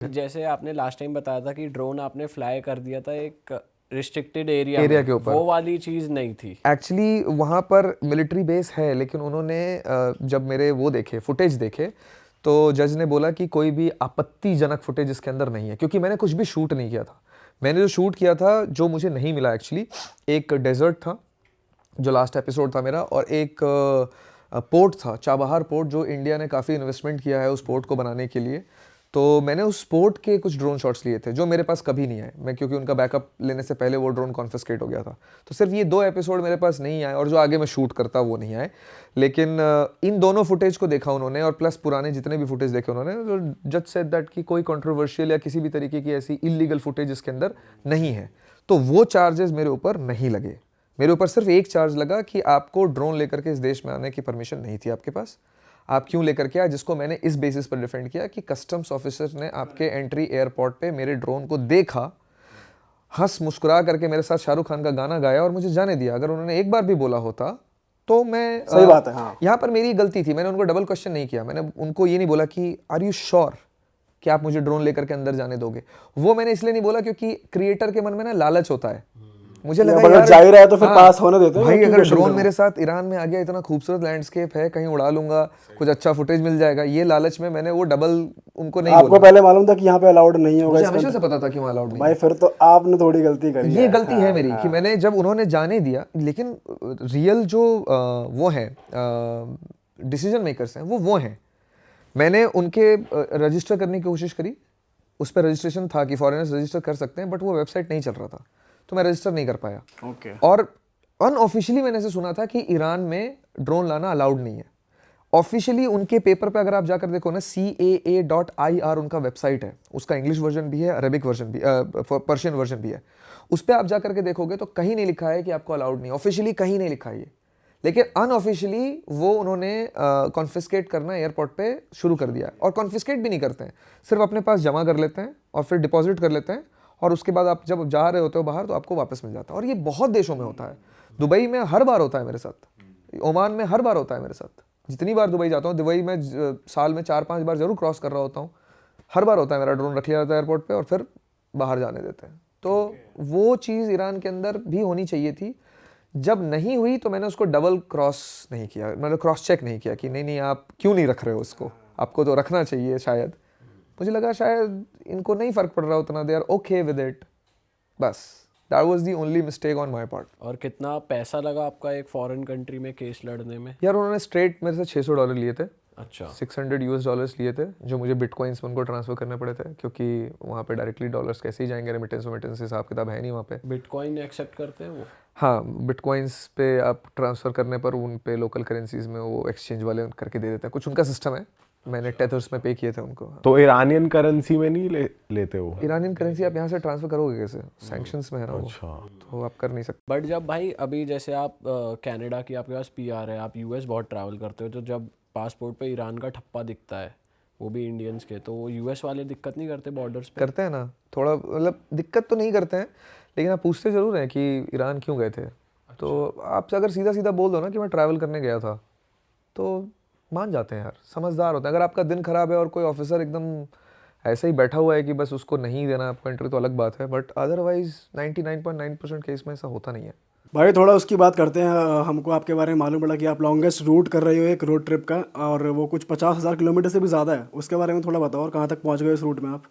जैसे आपने last time बताया था कि ड्रोन आपने फ्लाई कर दिया था एक रिस्ट्रिक्टेड एरिया एरिया में, के ऊपर। वो वाली चीज़ नहीं थी। एक्चुअली वहाँ पर मिलिट्री बेस है, लेकिन उन्होंने जब मेरे वो देखे फुटेज देखे तो जज ने बोला कि कोई भी आपत्तिजनक फुटेज इसके अंदर नहीं है, क्योंकि मैंने कुछ भी शूट नहीं किया था। मैंने जो शूट किया था, जो मुझे नहीं मिला एक्चुअली, एक डेजर्ट था जो लास्ट एपिसोड था मेरा, और एक पोर्ट था, चाबहार पोर्ट, जो इंडिया ने काफ़ी इन्वेस्टमेंट किया है उस पोर्ट को बनाने के लिए। तो मैंने उस पोर्ट के कुछ ड्रोन शॉट्स लिए थे जो मेरे पास कभी नहीं आए, मैं क्योंकि उनका बैकअप लेने से पहले वो ड्रोन कॉन्फिस्केट हो गया था। तो सिर्फ ये 2 एपिसोड मेरे पास नहीं आए, और जो आगे मैं शूट करता वो नहीं आए। लेकिन इन दोनों फुटेज को देखा उन्होंने, और प्लस पुराने जितने भी फुटेज देखे उन्होंने, तो जज सेड दैट कि कोई कंट्रोवर्शियल या किसी भी तरीके की ऐसी इलीगल फुटेज इसके अंदर नहीं है। तो वो चार्जेस मेरे ऊपर नहीं लगे। मेरे ऊपर सिर्फ एक चार्ज लगा कि आपको ड्रोन लेकर के इस देश में आने की परमिशन नहीं थी आपके पास, आप क्यों लेकर के आए, जिसको मैंने इस बेसिस पर डिफेंड किया कि कस्टम्स ऑफिसर ने आपके एंट्री एयरपोर्ट पे मेरे ड्रोन को देखा, हंस मुस्कुरा करके मेरे साथ शाहरुख खान का गाना गाया और मुझे जाने दिया। अगर उन्होंने एक बार भी बोला होता तो मैं सही बात है। हाँ, यहाँ पर मेरी गलती थी, मैंने उनको डबल क्वेश्चन नहीं किया। मैंने उनको ये नहीं बोला कि आर यू श्योर कि आप मुझे ड्रोन लेकर के अंदर जाने दोगे। वो मैंने इसलिए नहीं बोला क्योंकि क्रिएटर के मन में ना लालच होता है। मुझे लगा अगर यार जा ही रहा है तो फिर हाँ, पास होने देते हैं, भाई क्यों अगर क्वेश्चन ड्रोन करना? मेरे साथ ईरान में आ गया, इतना खूबसूरत लैंडस्केप है, कहीं उड़ा लूंगा, कुछ अच्छा फुटेज मिल जाएगा, ये लालच में मैंने वो डबल उनको नहीं आपको बोला। पहले मालूम था कि यहाँ पे अलाउड नहीं होगा मुझे इसका? हमेशा से पता था कि वहाँ अलाउड नहीं भाई है। फिर तो आपने थोड़ी गलती करी ये है। गलती है हाँ, मेरी कि मैंने जब उन्होंने जाने दिया, लेकिन रियल जो वो हैं डिसीजन मेकर्स हैं वो हैं। मैंने उनके रजिस्टर करने की कोशिश करी, उस पर रजिस्ट्रेशन था कि फॉरेनर्स रजिस्टर कर सकते हैं, बट वो वेबसाइट नहीं चल रहा था, तो मैं रजिस्टर नहीं कर पाया। ओके। और अनऑफिशियली मैंने ऐसे सुना था कि ईरान में ड्रोन लाना अलाउड नहीं है। ऑफिशियली उनके पेपर पे अगर आप जाकर देखो ना, CAA.IR उनका वेबसाइट है, उसका इंग्लिश वर्जन भी है, अरेबिक वर्जन भी, पर्शियन वर्जन भी है। उस पर आप जाकर के देखोगे तो कहीं नहीं लिखा है कि आपको अलाउड नहीं, ऑफिशियली कहीं नहीं लिखा है ये। लेकिन अनऑफिशियली वो उन्होंने कॉन्फिस्केट करना एयरपोर्ट पे शुरू कर दिया है। और कॉन्फिस्केट भी नहीं करते हैं, सिर्फ अपने पास जमा कर लेते हैं और फिर डिपॉजिट कर लेते हैं, और उसके बाद आप जब जा रहे होते हो बाहर तो आपको वापस मिल जाता है। और ये बहुत देशों में होता है, दुबई में हर बार होता है मेरे साथ, ओमान में हर बार होता है मेरे साथ। जितनी बार दुबई जाता हूँ, दुबई में साल में 4-5 बार जरूर क्रॉस कर रहा होता हूँ, हर बार होता है मेरा ड्रोन रख लिया जाता है एयरपोर्ट पे और फिर बाहर जाने देते हैं। तो वो चीज़ ईरान के अंदर भी होनी चाहिए थी। जब नहीं हुई तो मैंने उसको डबल क्रॉस नहीं किया, मतलब क्रॉस चेक नहीं किया कि नहीं नहीं आप क्यों नहीं रख रहे हो उसको, आपको तो रखना चाहिए शायद। मुझे लगा शायद इनको नहीं फ़र्क पड़ रहा उतना, they are okay with it, बस। That was the only mistake on my part. और कितना पैसा लगा आपका एक फॉरेन कंट्री में केस लड़ने में? यार उन्होंने स्ट्रेट मेरे से $600 लिए थे, अच्छा। $600 लिए थे, जो मुझे बिटकॉइंस में उनको ट्रांसफर करने पड़े थे, क्योंकि वहाँ पे डायरेक्टली डॉलर्स कैसे ही जाएंगे, रेमिटेंस हिसाब किताब है नहीं वहाँ पे। बिटकॉइन एक्सेप्ट करते हैं वो? हाँ, बिटकॉइंस पे आप ट्रांसफ़र करने पर उन पे लोकल करेंसीज में वो एक्सचेंज वाले करके दे देते हैं, कुछ उनका सिस्टम है। मैंने टेथर्स में पे किए थे उनको। तो ईरानियन करेंसी में नहीं लेते हो? ईरानियन करेंसी आप यहाँ से ट्रांसफ़र करोगे कैसे, सैंक्शंस में है ना वो, अच्छा। तो आप कर नहीं सकते। बट जब भाई अभी जैसे आप कनाडा की आपके पास PR है, आप US बहुत ट्रैवल करते हो, तो जब पासपोर्ट पे ईरान का ठप्पा दिखता है, वो भी इंडियंस के, तो US वाले दिक्कत नहीं करते बॉर्डर्स पे? करते हैं ना, थोड़ा मतलब दिक्कत तो नहीं करते हैं, लेकिन आप पूछते ज़रूर हैं कि ईरान क्यों गए थे। तो आप अगर सीधा सीधा बोल दो ना कि मैं ट्रैवल करने गया था, तो मान जाते हैं यार, समझदार होते हैं। अगर आपका दिन खराब है और कोई ऑफिसर एकदम ऐसे ही बैठा हुआ है कि बस उसको नहीं देना आपको एंट्री, तो अलग बात है, बट अदरवाइज 99.9% केस में ऐसा होता नहीं है। भाई थोड़ा उसकी बात करते हैं। हमको आपके बारे में मालूम पड़ा कि आप लॉन्गेस्ट रूट कर रहे हो एक रोड ट्रिप का, और वो कुछ 50,000 किलोमीटर से भी ज़्यादा है। उसके बारे में थोड़ा बताओ, और कहाँ तक पहुँच गए इस रूट में आप?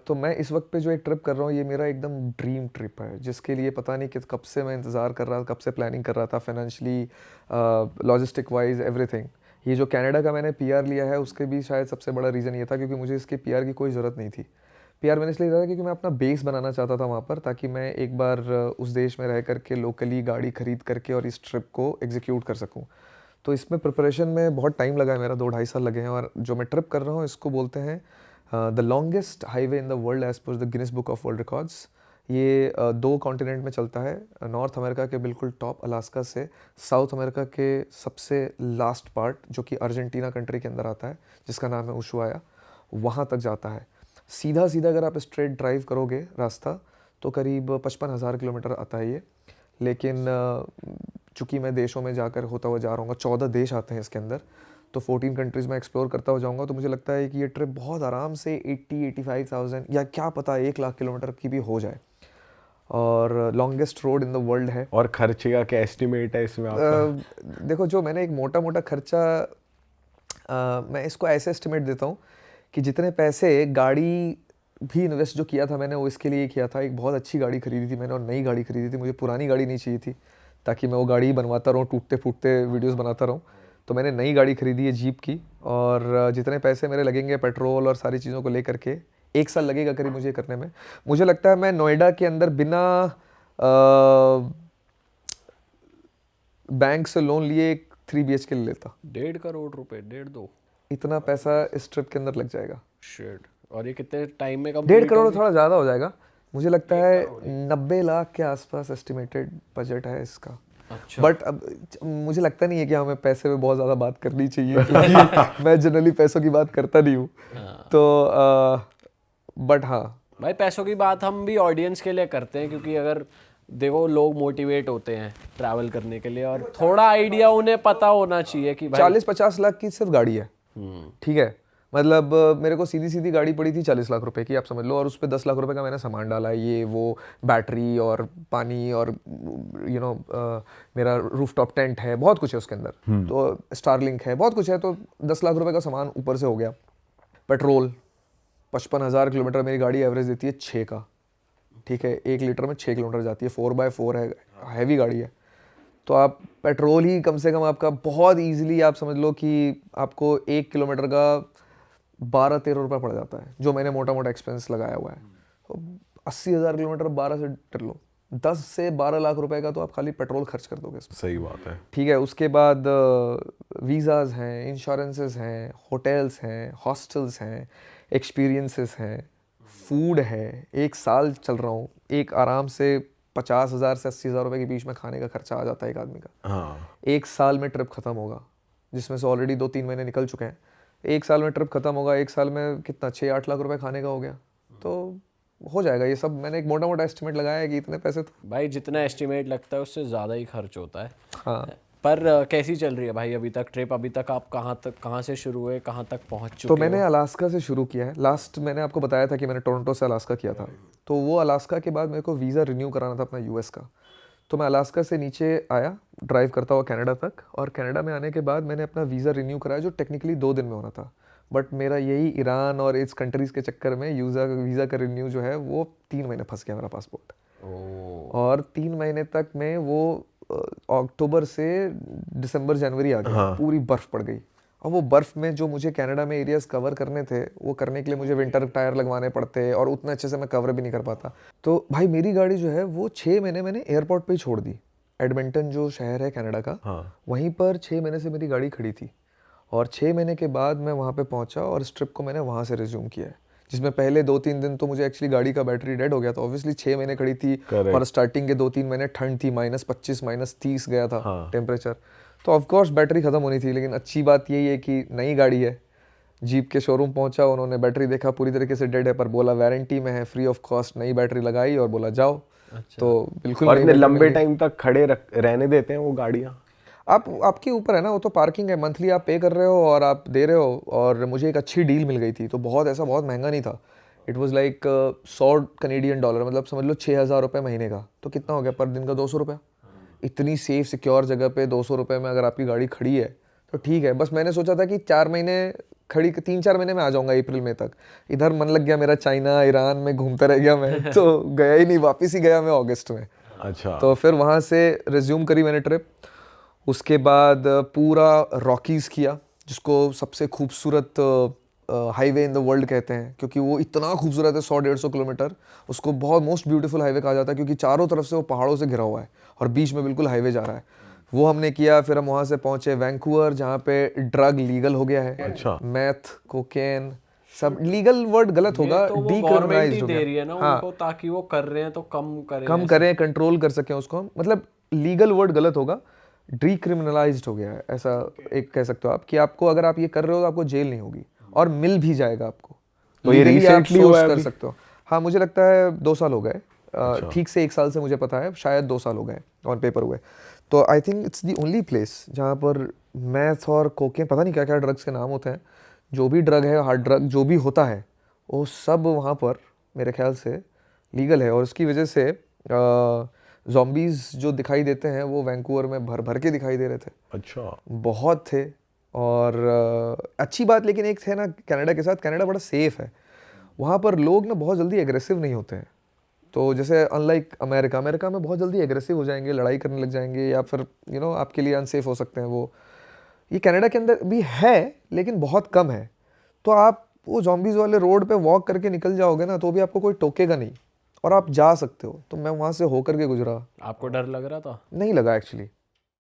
तो मैं इस वक्त पे जो एक ट्रिप कर रहा हूँ, ये मेरा एकदम ड्रीम ट्रिप है, जिसके लिए पता नहीं कि कब से मैं इंतज़ार कर रहा था, कब से प्लानिंग कर रहा था, फाइनेंशियली, लॉजिस्टिक वाइज, एवरीथिंग। ये जो कनाडा का मैंने PR लिया है, उसके भी शायद सबसे बड़ा रीज़न ये था क्योंकि मुझे इसके PR की कोई ज़रूरत नहीं थी। PR मैंने इसलिए लिया था क्योंकि मैं अपना बेस बनाना चाहता था वहाँ पर, ताकि मैं एक बार उस देश में रह करके लोकली गाड़ी खरीद करके और इस ट्रिप को एग्जीक्यूट कर सकूँ। तो इसमें प्रिपरेशन में बहुत टाइम लगा है मेरा, 2-2.5 साल लगे हैं। और जो मैं ट्रिप कर रहा हूँ इसको बोलते हैं the longest highway in the world as per the Guinness book of world records. ये 2 कॉन्टिनेंट में चलता है, नॉर्थ अमेरिका के बिल्कुल टॉप अलास्का से साउथ अमेरिका के सबसे लास्ट पार्ट, जो कि अर्जेंटीना कंट्री के अंदर आता है, जिसका नाम है उशुआया, वहाँ तक जाता है। सीधा सीधा अगर आप स्ट्रेट ड्राइव करोगे रास्ता तो करीब 55,000 किलोमीटर आता है ये। लेकिन चूँकि मैं देशों में जाकर होता हुआ जा रहा हूँ, 14 देश आते हैं इसके अंदर, तो 14 कंट्रीज़ में एक्सप्लोर करता हो जाऊँगा, तो मुझे लगता है कि ये ट्रिप बहुत आराम से 80-85,000 या क्या पता 1 लाख किलोमीटर की भी हो जाए, और longest road in the world है। और खर्चे का क्या एस्टिमेट है इसमें आपका? देखो, जो मैंने एक मोटा मोटा खर्चा, मैं इसको ऐसे एस्टिमेट देता हूँ कि जितने पैसे गाड़ी भी इन्वेस्ट जो किया था मैंने, वो इसके लिए किया था। एक बहुत अच्छी गाड़ी खरीदी थी मैंने, और नई गाड़ी खरीदी थी। मुझे पुरानी गाड़ी नहीं चाहिए थी ताकि मैं वो गाड़ी बनवाता रहूँ, टूटते फूटते वीडियोस बनाता रहूँ। तो मैंने नई गाड़ी खरीदी है जीप की, और जितने पैसे मेरे लगेंगे पेट्रोल और सारी चीज़ों को लेकर के, 1 साल लगेगा करीब मुझे करने में। मुझे लगता है मैं नोएडा के अंदर बिना बैंक से लोन लिए एक 3 BHK ले लेता। 1.5 करोड़ रुपए, 1.5-2 इतना पैसा इस ट्रिप के अंदर लग जाएगा। शिट। और ये कितने टाइम में 1.5 करोड़ थोड़ा ज़्यादा हो जाएगा, मुझे लगता है 90 लाख के आसपास एस्टिमेटेड बजट है इसका। अच्छा। बट अब मुझे लगता नहीं है कि हमें पैसे में बहुत ज़्यादा बात करनी चाहिए, क्योंकि मैं जनरली पैसों की बात करता नहीं हूँ। तो बट हाँ भाई, पैसों की बात हम भी ऑडियंस के लिए करते हैं, क्योंकि अगर देखो लोग मोटिवेट होते हैं ट्रैवल करने के लिए, और थोड़ा आइडिया उन्हें पता होना चाहिए कि भाई 40-50 लाख की सिर्फ गाड़ी है, ठीक है। मतलब मेरे को सीधी सीधी गाड़ी पड़ी थी 40 लाख रुपए की, आप समझ लो, और उस पर 10 लाख रुपए का मैंने सामान डाला, ये वो बैटरी और पानी और मेरा रूफटॉप टेंट है, बहुत कुछ है उसके अंदर, तो स्टारलिंक है, बहुत कुछ है, तो 10 लाख रुपए का सामान ऊपर से हो गया। पेट्रोल 55,000 किलोमीटर मेरी गाड़ी एवरेज देती है 6 का, ठीक है, 1 लीटर में 6 किलोमीटर जाती है, 4x4 है, हैवी गाड़ी है। तो आप पेट्रोल ही कम से कम आपका बहुत ईजिली आप समझ लो कि आपको 1 किलोमीटर का 12-13 रुपये पड़ जाता है, जो मैंने मोटा मोटा एक्सपेंस लगाया हुआ है। तो 80,000 किलोमीटर 12 से कर लो, 10 से 12 लाख रुपए का तो आप खाली पेट्रोल खर्च कर दोगे इसमें। सही बात है। ठीक है, उसके बाद वीज़ाज़ हैं, इंश्योरेंसेस हैं, होटल्स हैं, हॉस्टल्स हैं, एक्सपीरियंसेस हैं, फूड है। 1 साल चल रहा हूँ, एक आराम से 50,000 से 80,000 रुपये के बीच में खाने का खर्चा आ जाता है एक आदमी का। हाँ, 1 साल में ट्रिप खत्म होगा, जिसमें से ऑलरेडी 2-3 महीने निकल चुके हैं। 1 साल में ट्रिप खत्म होगा, 1 साल में कितना 6-8 लाख रुपए खाने का हो गया, तो हो जाएगा। ये सब मैंने एक मोटा मोटा एस्टिमेट लगाया है कि इतने पैसे तो भाई जितना एस्टिमेट लगता है उससे ज़्यादा ही खर्च होता है। हाँ। पर कैसी चल रही है भाई अभी तक ट्रिप? अभी तक आप कहाँ से शुरू हुए, कहाँ तक पहुँच चुके तो हो? मैंने अलास्का से शुरू किया है। लास्ट मैंने आपको बताया था कि मैंने टोरंटो से अलास्का किया था, तो वो अलास्का के बाद मेरे को वीज़ा रिन्यू कराना था अपना यूएस का। तो मैं अलास्का से नीचे आया ड्राइव करता हुआ कनाडा तक, और कनाडा में आने के बाद मैंने अपना वीज़ा रिन्यू कराया, जो टेक्निकली 2 दिन में होना था। बट मेरा यही ईरान और इस कंट्रीज़ के चक्कर में वीज़ा का रिन्यू जो है वो 3 महीने फंस गया मेरा पासपोर्ट। और 3 महीने तक में वो अक्टूबर से दिसंबर जनवरी आ गया। हाँ। पूरी बर्फ़ पड़ गई, और वो बर्फ़ में जो मुझे कनाडा में एरियाज कवर करने थे, वो करने के लिए मुझे विंटर टायर लगवाने पड़ते, और उतने अच्छे से मैं कवर भी नहीं कर पाता। तो भाई मेरी गाड़ी जो है वो 6 महीने मैंने एयरपोर्ट पे ही छोड़ दी। एडमंटन जो शहर है कनाडा का, हाँ। वहीं पर 6 महीने से मेरी गाड़ी खड़ी थी, और 6 महीने के बाद मैं वहाँ पे पहुँचा, और इस ट्रिप को मैंने वहाँ से रिज्यूम किया है, जिसमें पहले 2-3 दिन तो मुझे एक्चुअली गाड़ी का बैटरी डेड हो गया था। ऑब्वियसली 6 महीने खड़ी थी, Correct. और स्टार्टिंग के 2-3 महीने ठंड थी, -25 -30 गया था हाँ। टेम्परेचर, तो ऑफकोर्स बैटरी ख़त्म होनी थी। लेकिन अच्छी बात यही है कि नई गाड़ी है। जीप के शोरूम पहुंचा, उन्होंने बैटरी देखा, पूरी तरीके से डेड है, पर बोला वारंटी में है, फ्री ऑफ कॉस्ट नई बैटरी लगाई और बोला जाओ। तो बिल्कुल और नई इतने बैटरी लंबे मिल गई। टाइम तक खड़े रहने देते हैं वो गाड़ियाँ? आपके ऊपर है ना, वो तो पार्किंग है, मंथली आप पे कर रहे हो और आप दे रहे हो। और मुझे एक अच्छी डील मिल गई थी, तो बहुत महंगा नहीं था। It was like 100 Canadian dollar, मतलब समझ लो 6,000 रुपये महीने का। तो कितना हो गया पर दिन का? 200 रुपये। इतनी सेफ सिक्योर जगह पे 200 रुपये में अगर आपकी गाड़ी खड़ी है तो ठीक है। बस मैंने सोचा था कि 4 महीने खड़ी, 3-4 महीने में आ जाऊंगा अप्रैल में तक। इधर मन लग गया मेरा, चाइना ईरान में घूमता रह गया मैं, तो गया ही नहीं, वापस ही गया मैं अगस्त में। अच्छा। तो फिर वहाँ से रिज्यूम करी मैंने ट्रिप। उसके बाद पूरा रॉकीज़ किया, जिसको सबसे खूबसूरत हाईवे इन द वर्ल्ड कहते हैं, क्योंकि वो इतना खूबसूरत है, 100-150 किलोमीटर। उसको बहुत मोस्ट ब्यूटीफुल हाईवे कहा जाता है, क्योंकि चारों तरफ से वो पहाड़ों से घिरा हुआ है और बीच में बिल्कुल हाईवे जा रहा है। वो हमने किया। फिर हम वहाँ से पहुँचे वैंकूवर, जहाँ पे ड्रग लीगल हो गया है। अच्छा। मैथ, कोकेन, सब लीगल वर्ड गलत होगा, तो वो गवर्नमेंट डीक्रिमिनलाइज्ड ही हो दे रही है गया। ना हाँ, उनको, ताकि वो कर रहे हैं तो कम करें, कंट्रोल कर सकें उसको। मतलब लीगल वर्ड गलत होगा, डीक्रिमिनलाइज्ड हो गया है, ऐसा एक कह सकते हो आप, कि आपको अगर आप ये कर रहे हो तो आपको जेल नहीं होगी और मिल भी जाएगा आपको। तो ये Legally आप recently हुआ source है कर अभी? सकते हो। हाँ, मुझे लगता है 2 साल हो गए। ठीक से 1 साल से मुझे पता है, शायद 2 साल हो गए ऑन पेपर हुए। तो I think it's the only place जहाँ पर मैथ और कोकेन, पता नहीं क्या क्या ड्रग्स के नाम होते हैं, जो भी ड्रग है, हार्ड ड्रग जो भी होता है, वो सब वहाँ पर मेरे ख्याल से लीगल है। और उसकी वजह से ज़ॉम्बीज़ जो दिखाई देते हैं वो वैंकूवर में भर भर के दिखाई दे रहे थे, अच्छा। बहुत थे। और अच्छी बात लेकिन एक थे ना कनाडा के साथ, कनाडा बड़ा सेफ़ है, वहाँ पर लोग ना बहुत जल्दी एग्रेसिव नहीं होते हैं। तो जैसे अनलाइक अमेरिका, अमेरिका में बहुत जल्दी एग्रेसिव हो जाएंगे, लड़ाई करने लग जाएंगे, या फिर आपके लिए अनसेफ हो सकते हैं वो। ये कनाडा के अंदर भी है लेकिन बहुत कम है। तो आप वो ज़ॉम्बीज़ वाले रोड पे वॉक करके निकल जाओगे ना तो भी आपको कोई टोकेगा नहीं और आप जा सकते हो। तो मैं वहाँ से होकर के गुजरा, आपको डर लग रहा था? नहीं लगा एक्चुअली।